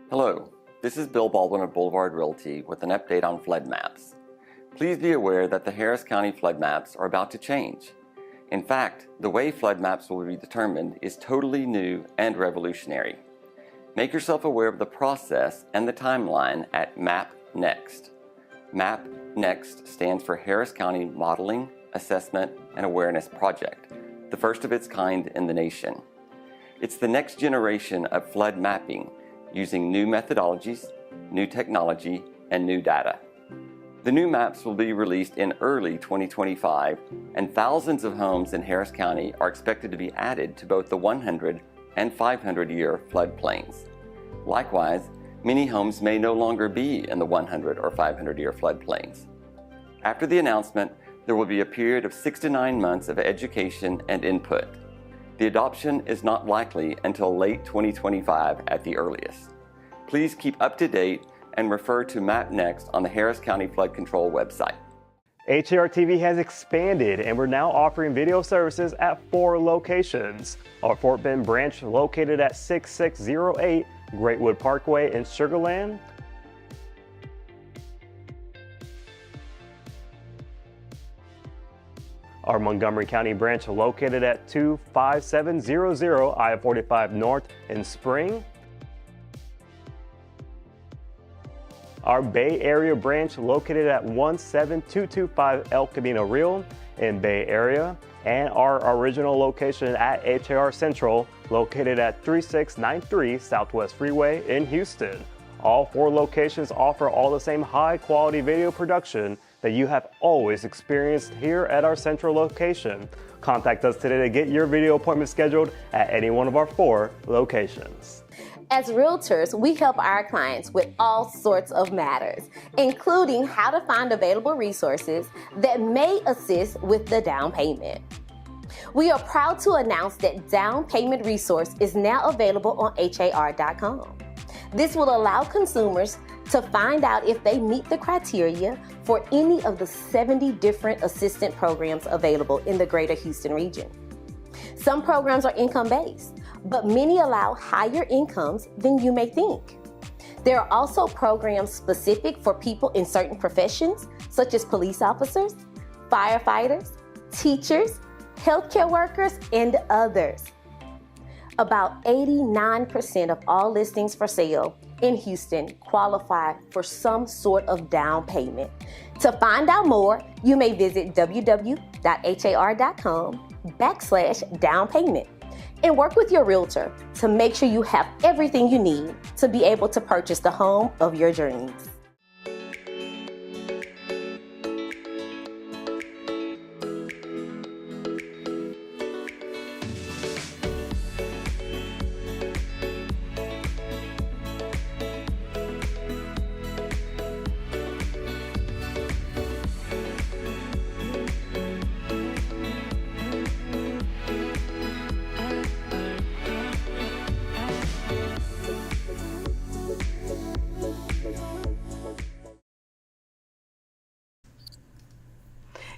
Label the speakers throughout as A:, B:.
A: Hello, this is Bill Baldwin of Boulevard Realty with an update on flood maps. Please be aware that the Harris County flood maps are about to change. In fact, the way flood maps will be determined is totally new and revolutionary. Make yourself aware of the process and the timeline at Map Next. Map Next stands for Harris County Modeling, Assessment, and Awareness Project, the first of its kind in the nation. It's the next generation of flood mapping using new methodologies, new technology, and new data. The new maps will be released in early 2025, and thousands of homes in Harris County are expected to be added to both the 100 and 500-year floodplains. Likewise, many homes may no longer be in the 100 or 500-year floodplains. After the announcement, there will be a period of 6 to 9 months of education and input. The adoption is not likely until late 2025 at the earliest. Please keep up to date and refer to Map Next on the Harris County Flood Control website.
B: HAR TV has expanded and we're now offering video services at 4 locations. Our Fort Bend branch located at 6608 Greatwood Parkway in Sugar Land. Our Montgomery County branch located at 25700 I-45 North in Spring. Our Bay Area branch located at 17225 El Camino Real in Bay Area. And our original location at HAR Central located at 3693 Southwest Freeway in Houston. All 4 locations offer all the same high quality video production that you have always experienced here at our central location. Contact us today to get your video appointment scheduled at any one of our 4 locations.
C: As realtors, we help our clients with all sorts of matters, including how to find available resources that may assist with the down payment. We are proud to announce that Down Payment Resource is now available on HAR.com. This will allow consumers to find out if they meet the criteria for any of the 70 different assistance programs available in the greater Houston region. Some programs are income-based, but many allow higher incomes than you may think. There are also programs specific for people in certain professions, such as police officers, firefighters, teachers, healthcare workers, and others. About 89% of all listings for sale in Houston qualify for some sort of down payment. To find out more, you may visit www.har.com/down payment and work with your realtor to make sure you have everything you need to be able to purchase the home of your dreams.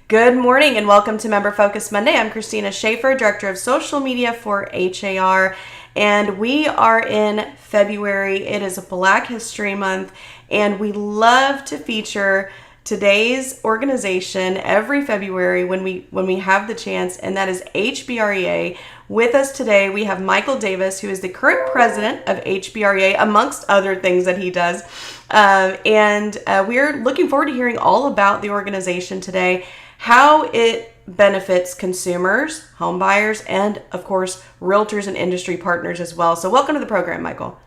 D: Good morning and welcome to Member Focus Monday. I'm Christina Schaefer, Director of Social Media for HAR, and we are in February. It is a Black History Month, and we love to feature today's organization every February when we have the chance, and that is HBREA. With us today, we have Michael Davis, who is the current president of HBREA, amongst other things that he does. And we're looking forward to hearing all about the organization today, how it benefits consumers, home buyers, and of course, realtors and industry partners as well. So welcome to the program, Michael.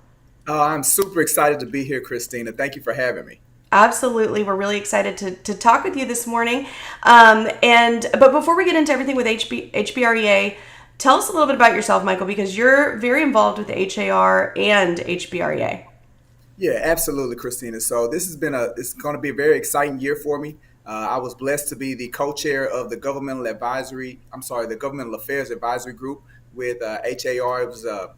E: I'm super excited to be here, Christina. Thank you for having me.
D: Absolutely. We're really excited to talk with you this morning. But before we get into everything with HBREA, tell us a little bit about yourself, Michael, because you're very involved with HAR and HBREA.
E: Yeah, absolutely, Christina. So it's going to be a very exciting year for me. I was blessed to be the co-chair of the Governmental Affairs Advisory Group with HAR. It was an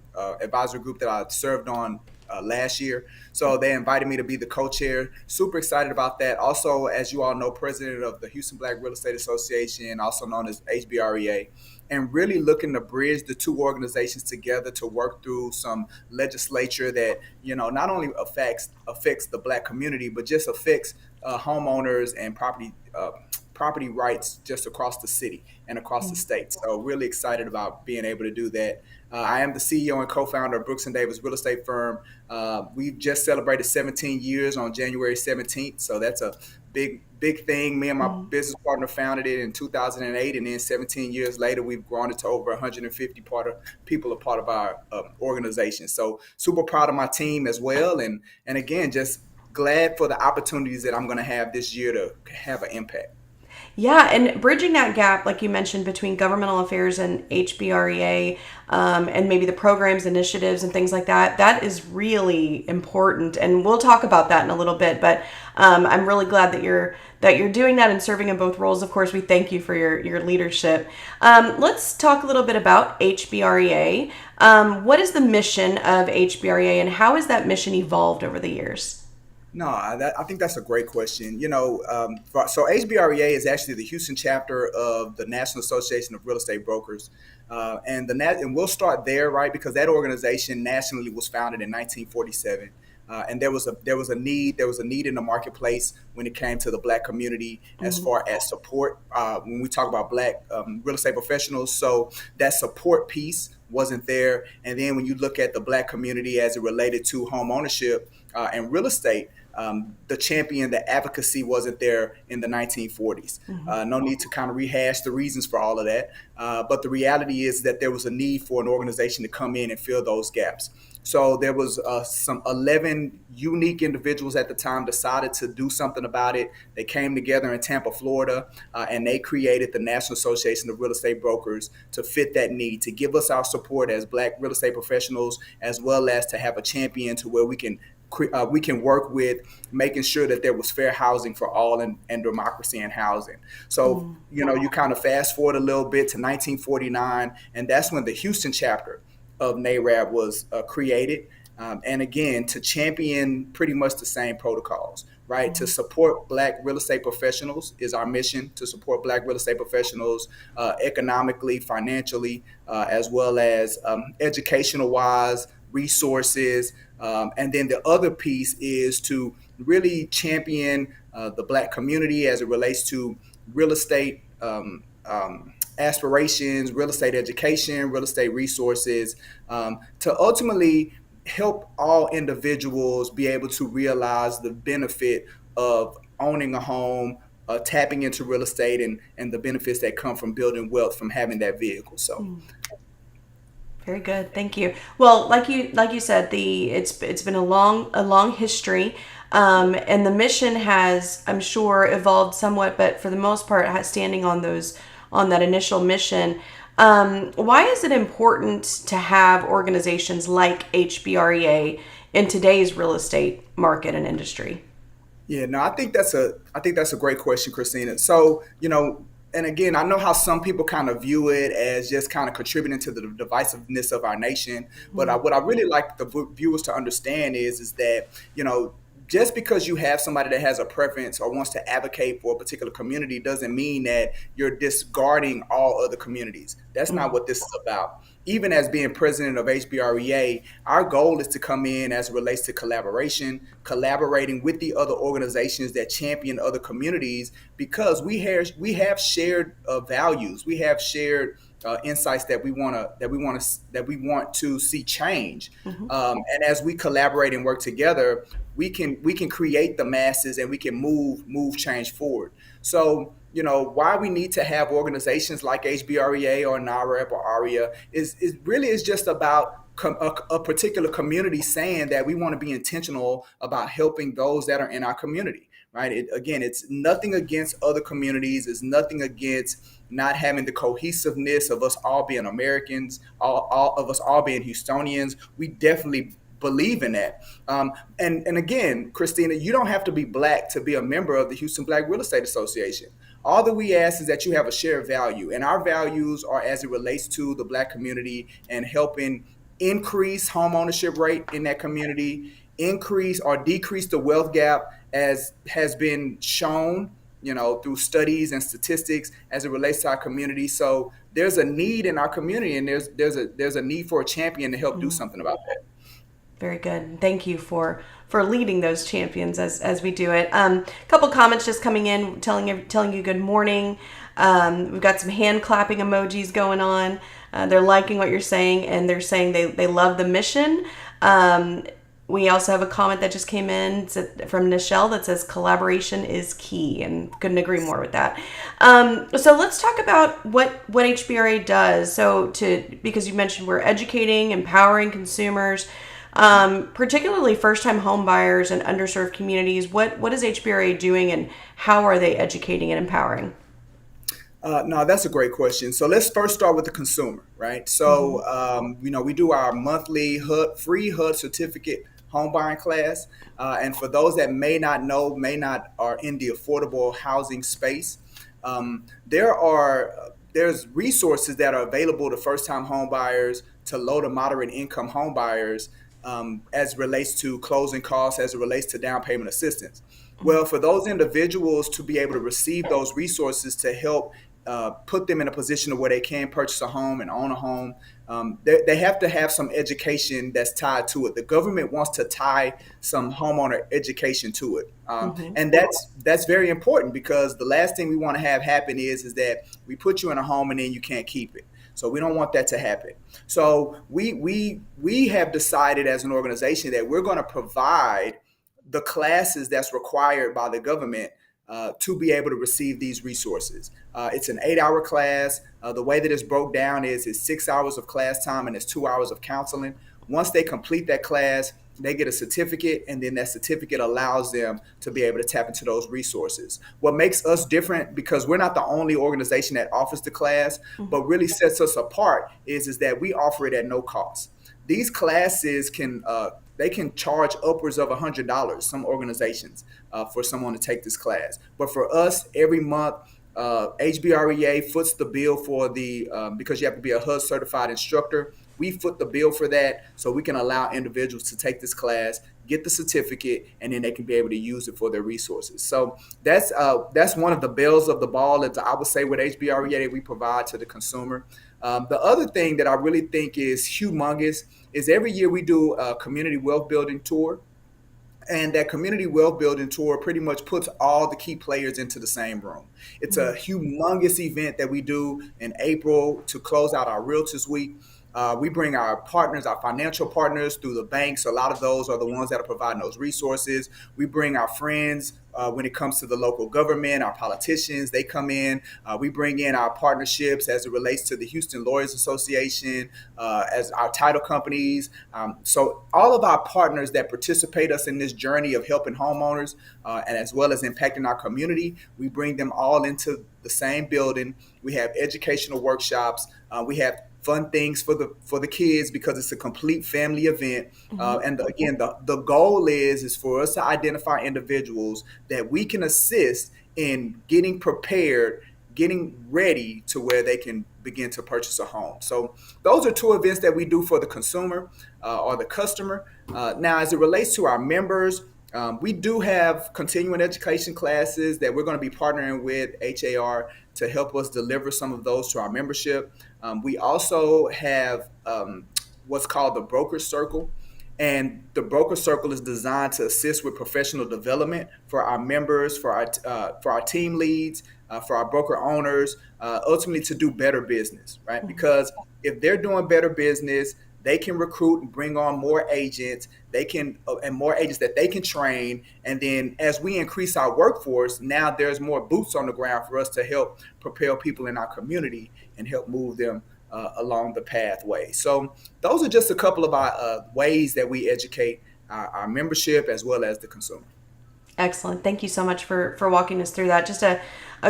E: advisory group that I served on last year. So they invited me to be the co-chair. Super excited about that. Also, as you all know, president of the Houston Black Real Estate Association, also known as HBREA, and really looking to bridge the two organizations together to work through some legislature that, not only affects the Black community, but just affects homeowners and property rights just across the city and across the state. So really excited about being able to do that. I am the CEO and co-founder of Brooks & Davis Real Estate Firm. We've just celebrated 17 years on January 17th. So that's a big thing. Me and my business partner founded it in 2008. And then 17 years later, we've grown it to over 150 people are part of our organization. So super proud of my team as well. And again, just glad for the opportunities that I'm going to have this year to have an impact.
D: Yeah, and bridging that gap, like you mentioned, between governmental affairs and HBREA, and maybe the programs, initiatives, and things like that, that is really important. And we'll talk about that in a little bit. But I'm really glad that you're doing that and serving in both roles. Of course, we thank you for your leadership. Let's talk a little bit about HBREA. What is the mission of HBREA, and how has that mission evolved over the years?
E: No, I think that's a great question. So HBREA is actually the Houston chapter of the National Association of Real Estate Brokers. And we'll start there, right? Because that organization nationally was founded in 1947. And there was a need in the marketplace when it came to the Black community as far as support. When we talk about Black real estate professionals, so that support piece wasn't there. And then when you look at the Black community as it related to home ownership and real estate, the advocacy wasn't there in the 1940s. No need to kind of rehash the reasons for all of that. But the reality is that there was a need for an organization to come in and fill those gaps. So there was some 11 unique individuals at the time decided to do something about it. They came together in Tampa, Florida, and they created the National Association of Real Estate Brokers to fit that need, to give us our support as Black real estate professionals, as well as to have a champion to where we can work with making sure that there was fair housing for all and democracy in housing. So, you kind of fast forward a little bit to 1949, and that's when the Houston chapter of NAREB was created. And again, to champion pretty much the same protocols, right? To support Black real estate professionals is our mission, to support Black real estate professionals economically, financially, as well as educational-wise, resources. And then the other piece is to really champion the Black community as it relates to real estate aspirations, real estate education, real estate resources, to ultimately help all individuals be able to realize the benefit of owning a home, tapping into real estate, and the benefits that come from building wealth from having that vehicle. So.
D: Very good. Thank you. Well, like you said, it's been a long history, and the mission has, I'm sure, evolved somewhat, but for the most part, standing on that initial mission. Why is it important to have organizations like HBREA in today's real estate market and industry?
E: Yeah, no, I think that's a great question, Christina. So, and again, I know how some people kind of view it as just kind of contributing to the divisiveness of our nation. But what I really like the viewers to understand is that, just because you have somebody that has a preference or wants to advocate for a particular community doesn't mean that you're discarding all other communities. That's not what this is about. Even as being president of HBREA, our goal is to come in as it relates to collaborating with the other organizations that champion other communities, because we have shared values, we have shared insights that we want to see change. And as we collaborate and work together, we can create the masses and we can move change forward. So, why we need to have organizations like HBREA or NAREB or AREA is just about a particular community saying that we want to be intentional about helping those that are in our community, right? It's nothing against other communities. It's nothing against not having the cohesiveness of us all being Americans, all of us all being Houstonians. We definitely believe in that. And again, Christina, you don't have to be Black to be a member of the Houston Black Real Estate Association. All that we ask is that you have a shared value, and our values are as it relates to the Black community and helping increase home ownership rate in that community, increase or decrease the wealth gap as has been shown, through studies and statistics as it relates to our community. So there's a need in our community, and there's a need for a champion to help do something about that.
D: Very good. Thank you for leading those champions as we do it. A couple comments just coming in, telling you good morning. We've got some hand clapping emojis going on. They're liking what you're saying, and they're saying they love the mission. We also have a comment that just came in from Nichelle that says collaboration is key, and couldn't agree more with that. So let's talk about what HBRA does. Because you mentioned we're educating, empowering consumers, particularly first-time home buyers and underserved communities. What is HBRA doing, and how are they educating and empowering?
E: No, that's a great question. So let's first start with the consumer, right? So, we do our monthly free HUD certificate home buying class. And for those that may not know, are in the affordable housing space, there's resources that are available to first-time home buyers, to low to moderate income home buyers, as it relates to closing costs, as it relates to down payment assistance. Well, for those individuals to be able to receive those resources to help put them in a position where they can purchase a home and own a home, they have to have some education that's tied to it. The government wants to tie some homeowner education to it. And that's very important, because the last thing we want to have happen is that we put you in a home and then you can't keep it. So we don't want that to happen. So we have decided as an organization that we're going to provide the classes that's required by the government to be able to receive these resources. It's an 8-hour class. The way that it's broke down is it's 6 hours of class time and it's 2 hours of counseling. Once they complete that class, they get a certificate, and then that certificate allows them to be able to tap into those resources. What makes us different, because we're not the only organization that offers the class, but really sets us apart, is that we offer it at no cost. These classes can charge upwards of $100, some organizations, for someone to take this class. But for us, every month, HBREA foots the bill for because you have to be a HUD certified instructor. We foot the bill for that, so we can allow individuals to take this class, get the certificate, and then they can be able to use it for their resources. So that's one of the bells of the ball that I would say with HBREA that we provide to the consumer. The other thing that I really think is humongous is every year we do a community wealth building tour. And that community wealth building tour pretty much puts all the key players into the same room. It's a humongous event that we do in April to close out our Realtors Week. We bring our partners, our financial partners through the banks. A lot of those are the ones that are providing those resources. We bring our friends when it comes to the local government, our politicians, they come in. We bring in our partnerships as it relates to the Houston Lawyers Association, as our title companies. So all of our partners that participate us in this journey of helping homeowners and as well as impacting our community, we bring them all into the same building. We have educational workshops. We have fun things for the kids, because it's a complete family event. And again, the goal is for us to identify individuals that we can assist in getting prepared, getting ready to where they can begin to purchase a home. So those are two events that we do for the consumer or the customer. Now, as it relates to our members, we do have continuing education classes that we're going to be partnering with HAR to help us deliver some of those to our membership. We also have what's called the Broker Circle. And the Broker Circle is designed to assist with professional development for our members, for our team leads, for our broker owners, ultimately to do better business, right? Because if they're doing better business, they can recruit and bring on more agents. They can and more agents that they can train. And then as we increase our workforce, now there's more boots on the ground for us to help propel people in our community and help move them along the pathway. So those are just a couple of our ways that we educate our membership as well as the consumer.
D: Excellent. Thank you so much for walking us through that. Just a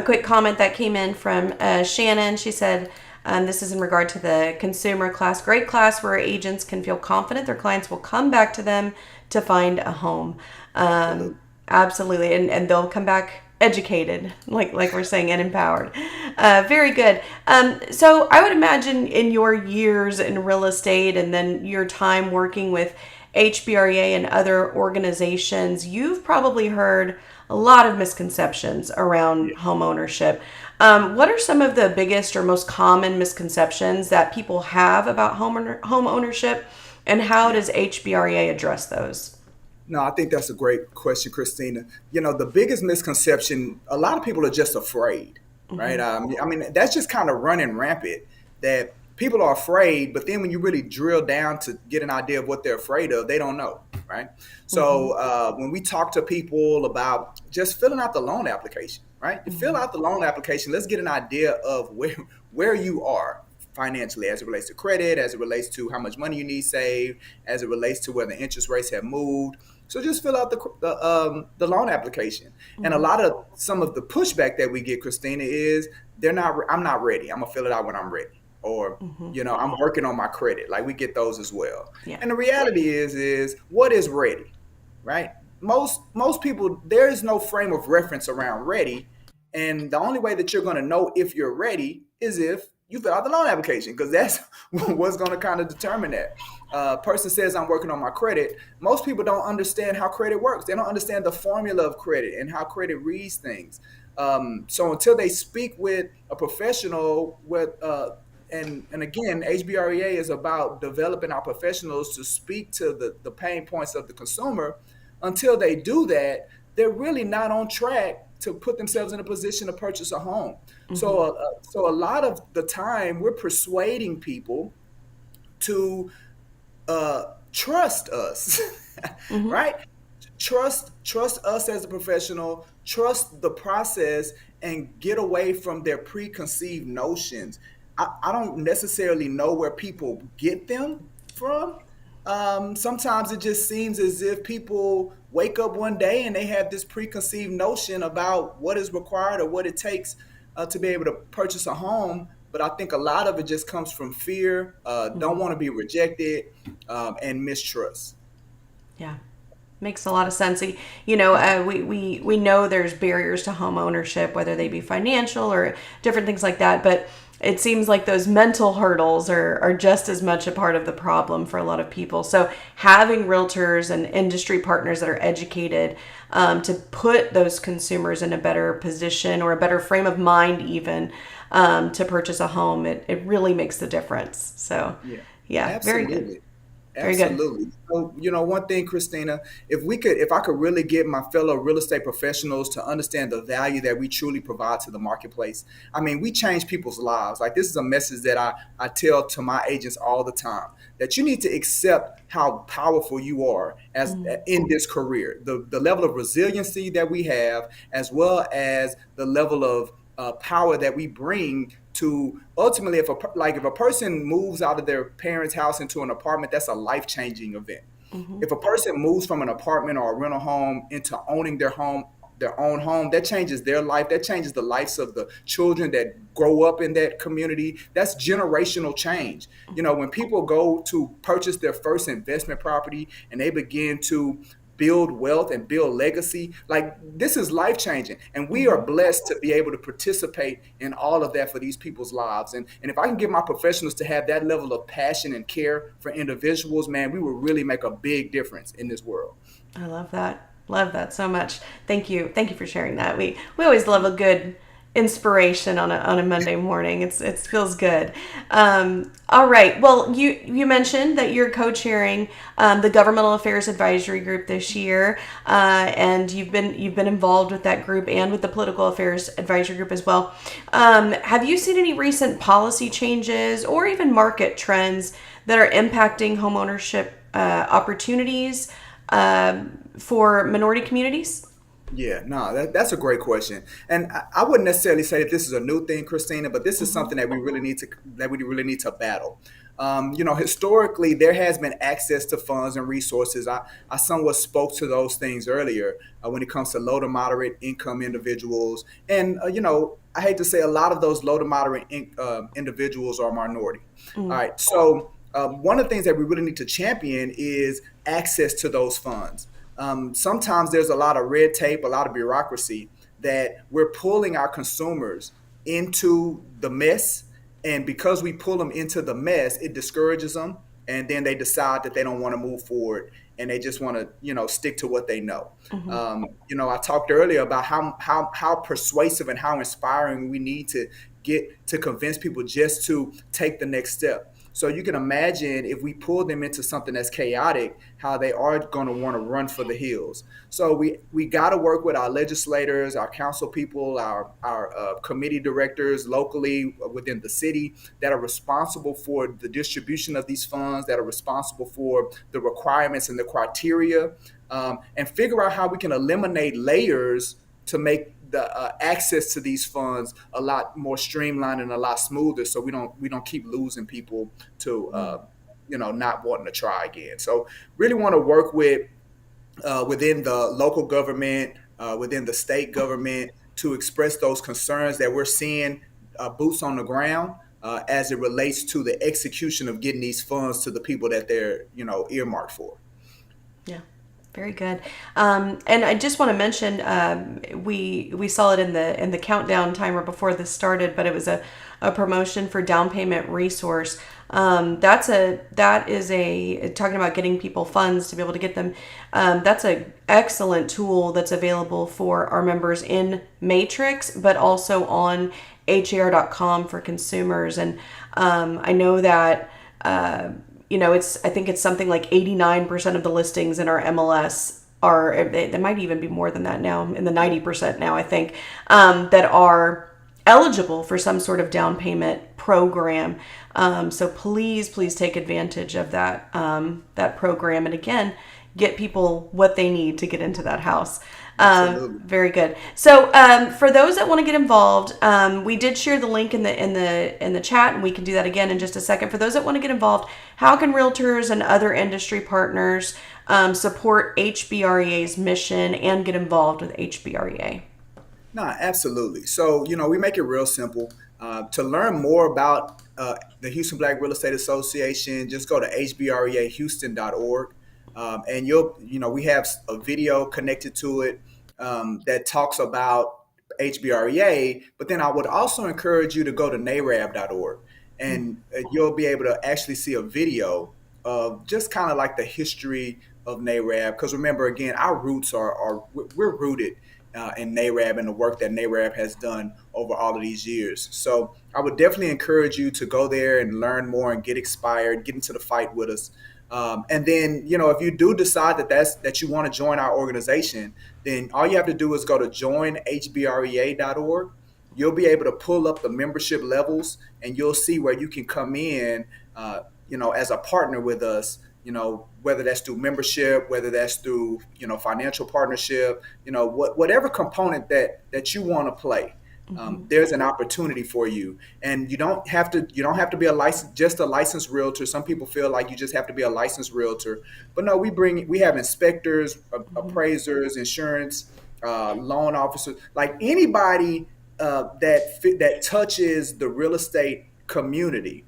D: quick comment that came in from Shannon. She said, this is in regard to the consumer class. Great class where agents can feel confident their clients will come back to them to find a home. Absolutely. And they'll come back educated, like we're saying, and empowered. Very good. So I would imagine in your years in real estate and then your time working with HBREA and other organizations, you've probably heard a lot of misconceptions around home ownership. What are some of the biggest or most common misconceptions that people have about home ownership, and how does HBREA address those?
E: No, I think that's a great question, Christina. The biggest misconception, a lot of people are just afraid, right? I mean, that's just kind of running rampant, that people are afraid, but then when you really drill down to get an idea of what they're afraid of, they don't know, right? So when we talk to people about just filling out the loan application, right? You fill out the loan application, let's get an idea of where you are financially, as it relates to credit, as it relates to how much money you need saved, as it relates to whether interest rates have moved. So just fill out the loan application. And some of the pushback that we get, Christina, is I'm not ready. I'm gonna fill it out when I'm ready. Or, I'm working on my credit. Like, we get those as well.
D: Yeah.
E: And the reality is what is ready, right? Most people, there is no frame of reference around ready. And the only way that you're going to know if you're ready is if you fill out the loan application, because that's what's going to kind of determine that. Person says, I'm working on my credit. Most people don't understand how credit works. They don't understand the formula of credit and how credit reads things. So until they speak with a professional, and again, HBREA is about developing our professionals to speak to the pain points of the consumer. Until they do that, they're really not on track to put themselves in a position to purchase a home. So a lot of the time, we're persuading people to trust us, right? Trust us as a professional, trust the process, and get away from their preconceived notions. I don't necessarily know where people get them from. Sometimes it just seems as if people wake up one day and they have this preconceived notion about what is required or what it takes to be able to purchase a home. But I think a lot of it just comes from fear, don't want to be rejected, and mistrust.
D: Yeah. Makes a lot of sense. We know there's barriers to home ownership, whether they be financial or different things like that. But it seems like those mental hurdles are just as much a part of the problem for a lot of people. So having realtors and industry partners that are educated to put those consumers in a better position or a better frame of mind even to purchase a home, it really makes the difference. So yeah, very good. Very
E: Absolutely.
D: good.
E: So, one thing, Christina, if I could really get my fellow real estate professionals to understand the value that we truly provide to the marketplace. I mean, we change people's lives. Like, this is a message that I tell to my agents all the time, that you need to accept how powerful you are as in this career, the level of resiliency that we have, as well as the level of power that we bring to ultimately, if a person moves out of their parents' house into an apartment, that's a life-changing event. If a person moves from an apartment or a rental home into owning their own home, that changes their life. That changes the lives of the children that grow up in that community. That's generational change. When people go to purchase their first investment property and they begin to build wealth and build legacy, like, this is life changing, and we are blessed to be able to participate in all of that for these people's lives. And if I can get my professionals to have that level of passion and care for individuals, man, we will really make a big difference in this world.
D: I love that so much. Thank you for sharing that. We always love a good inspiration on a Monday morning. It feels good. All right. Well, you mentioned that you're co-chairing the Governmental Affairs Advisory Group this year, and you've been involved with that group and with the Political Affairs Advisory Group as well. Have you seen any recent policy changes or even market trends that are impacting homeownership opportunities for minority communities?
E: Yeah, no, that's a great question, and I wouldn't necessarily say that this is a new thing, Christina, but this is something that we really need to battle. Historically, there has been access to funds and resources. I somewhat spoke to those things earlier when it comes to low to moderate income individuals, and I hate to say, a lot of those low to moderate individuals are minority. All right, so one of the things that we really need to champion is access to those funds. Sometimes there's a lot of red tape, a lot of bureaucracy that we're pulling our consumers into the mess. And because we pull them into the mess, it discourages them. And then they decide that they don't want to move forward and they just want to, stick to what they know. I talked earlier about how persuasive and how inspiring we need to get to convince people just to take the next step. So you can imagine if we pull them into something that's chaotic, how they are going to want to run for the hills. So we got to work with our legislators, our council people, our committee directors locally within the city that are responsible for the distribution of these funds, that are responsible for the requirements and the criteria, and figure out how we can eliminate layers to make the access to these funds a lot more streamlined and a lot smoother, so we don't keep losing people to not wanting to try again. So really want to work with within the local government, within the state government, to express those concerns that we're seeing boots on the ground as it relates to the execution of getting these funds to the people that they're earmarked for.
D: Yeah. Very good. And I just want to mention, we saw it in the countdown timer before this started, but it was a promotion for down payment resource. That is talking about getting people funds to be able to get them. That's an excellent tool that's available for our members in Matrix, but also on HAR.com for consumers. And I know that I think it's something like 89% of the listings in our MLS are, it might even be more than that now, in the 90% now, I think, that are eligible for some sort of down payment program. So please take advantage of that program. And again, get people what they need to get into that house. Very good. So for those that want to get involved, we did share the link in the chat, and we can do that again in just a second. For those that want to get involved, how can realtors and other industry partners support HBREA's mission and get involved with HBREA?
E: No, absolutely. So, we make it real simple. To learn more about the Houston Black Real Estate Association, just go to hbreahouston.org. And we have a video connected to it that talks about HBREA, but then I would also encourage you to go to narab.org, and you'll be able to actually see a video of just kind of like the history of NARAB. Because remember, again, our roots we're rooted in NARAB and the work that NARAB has done over all of these years. So I would definitely encourage you to go there and learn more and get inspired, get into the fight with us. And then, if you do decide that you want to join our organization, then all you have to do is go to joinhbrea.org. You'll be able to pull up the membership levels, and you'll see where you can come in, as a partner with us, whether that's through membership, whether that's through, financial partnership, whatever component that you want to play. There's an opportunity for you, and you don't have to be just a licensed realtor. Some people feel like you just have to be a licensed realtor, but no, we have inspectors, appraisers, insurance, loan officers, like anybody that touches the real estate community.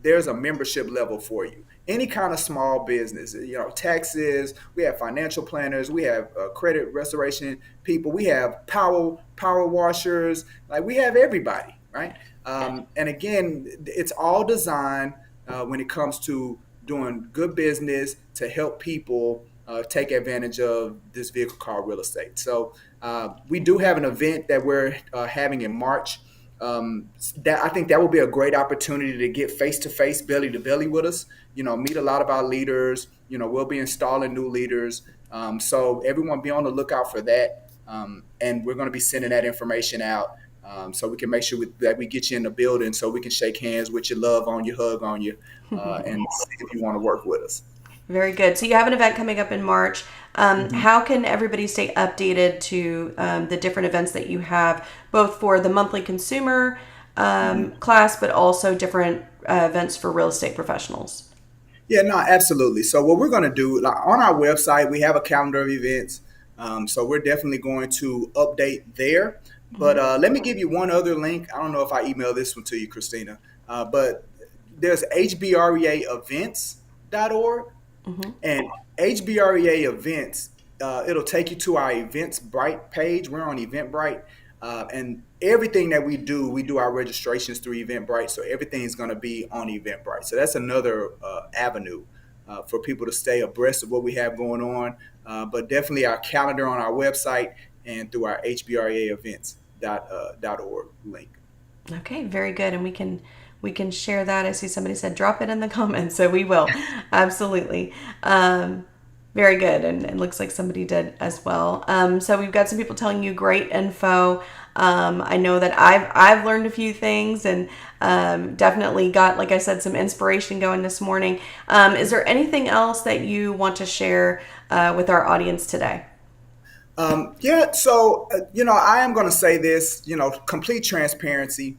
E: There's a membership level for you. Any kind of small business, taxes, we have financial planners, we have credit restoration people, we have power washers, like we have everybody, right? And again, it's all designed when it comes to doing good business to help people take advantage of this vehicle called real estate. So we do have an event that we're having in March. That I think that will be a great opportunity to get face-to-face, belly-to-belly with us, meet a lot of our leaders. We'll be installing new leaders. So everyone be on the lookout for that. And we're going to be sending that information out so we can make sure that we get you in the building so we can shake hands with you, love on you, hug on you, and see if you want to work with us.
D: Very good. So you have an event coming up in March. How can everybody stay updated to the different events that you have, both for the monthly consumer class, but also different events for real estate professionals?
E: Yeah, no, absolutely. So what we're going to do, on our website, we have a calendar of events. So we're definitely going to update there. But let me give you one other link. I don't know if I emailed this one to you, Christina, but there's hbreaevents.org. And HBREA events, it'll take you to our Eventbrite page. We're on Eventbrite. And everything that we do our registrations through Eventbrite. So everything's going to be on Eventbrite. So that's another avenue for people to stay abreast of what we have going on. But definitely our calendar on our website and through our hbraevents.org link.
D: Okay, very good. And we can share that. I see somebody said drop it in the comments, so we will. Absolutely. Very good, and it looks like somebody did as well. So we've got some people telling you great info. I know that I've learned a few things, and definitely got, like I said, some inspiration going this morning. Is there anything else that you want to share with our audience today?
E: So I am going to say this, complete transparency.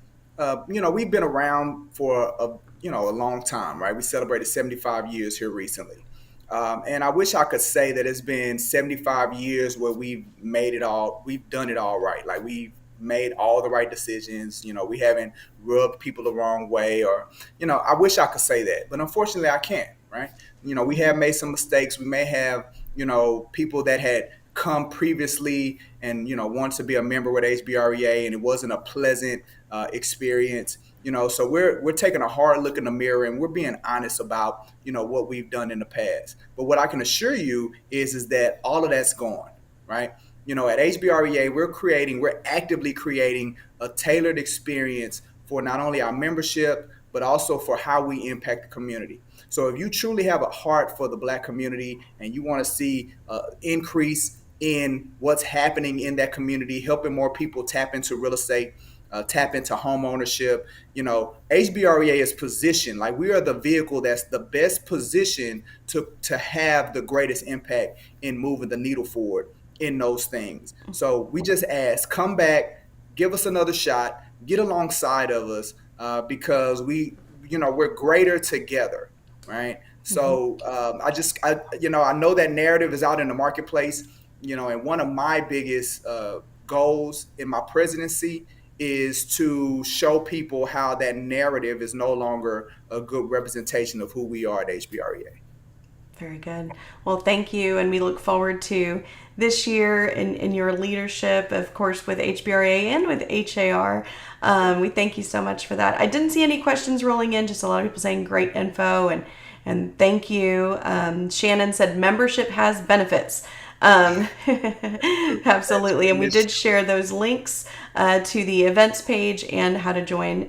E: We've been around for a long time, right? We celebrated 75 years here recently. And I wish I could say that it's been 75 years where we've done it all right. Like, we've made all the right decisions. We haven't rubbed people the wrong way, or, I wish I could say that, but unfortunately I can't, right? We have made some mistakes. We may have, people that had come previously and, want to be a member with HBREA, and it wasn't a pleasant experience. So we're taking a hard look in the mirror, and we're being honest about, what we've done in the past. But what I can assure you is that all of that's gone, right? At HBREA, we're actively creating a tailored experience for not only our membership, but also for how we impact the community. So if you truly have a heart for the Black community and you want to see increase in what's happening in that community, helping more people tap into real estate, tap into home ownership, HBREA is positioned, like, we are the vehicle that's the best position to have the greatest impact in moving the needle forward in those things. So we just ask, come back, give us another shot, get alongside of us, because we're greater together, right? So I know that narrative is out in the marketplace, and one of my biggest goals in my presidency is to show people how that narrative is no longer a good representation of who we are at HBREA.
D: Very good. Well, thank you. And we look forward to this year in your leadership, of course, with HBREA and with HAR. We thank you so much for that. I didn't see any questions rolling in, just a lot of people saying great info and thank you. Shannon said membership has benefits. Absolutely. And we did share those links to the events page and how to join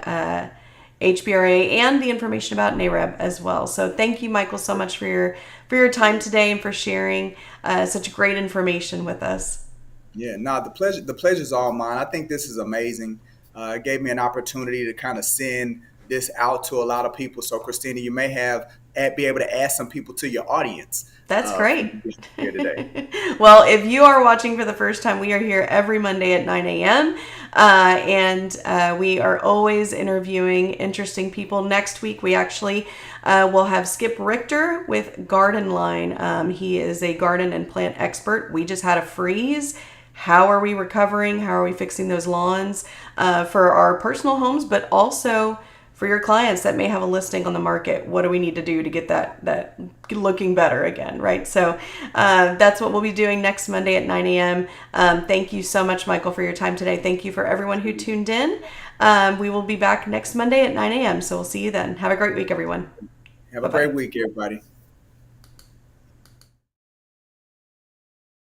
D: HBREA and the information about NAREB as well. So thank you, Michael, so much for your time today and for sharing such great information with us.
E: Yeah, no, the pleasure's all mine. I think this is amazing. It gave me an opportunity to kind of send this out to a lot of people. So, Christina, you may be able to add some people to your audience.
D: That's great.
E: Here today.
D: Well, if you are watching for the first time, we are here every Monday at 9 a.m. And we are always interviewing interesting people. Next week, we actually will have Skip Richter with Garden Line. He is a garden and plant expert. We just had a freeze. How are we recovering? How are we fixing those lawns for our personal homes, but also for your clients that may have a listing on the market? What do we need to do to get that looking better again, right? So that's what we'll be doing next Monday at 9 a.m. Thank you so much, Michael, for your time today. Thank you for everyone who tuned in. We will be back next Monday at 9 a.m. So we'll see you then. Have a great week, everyone.
E: Have a great week, everybody.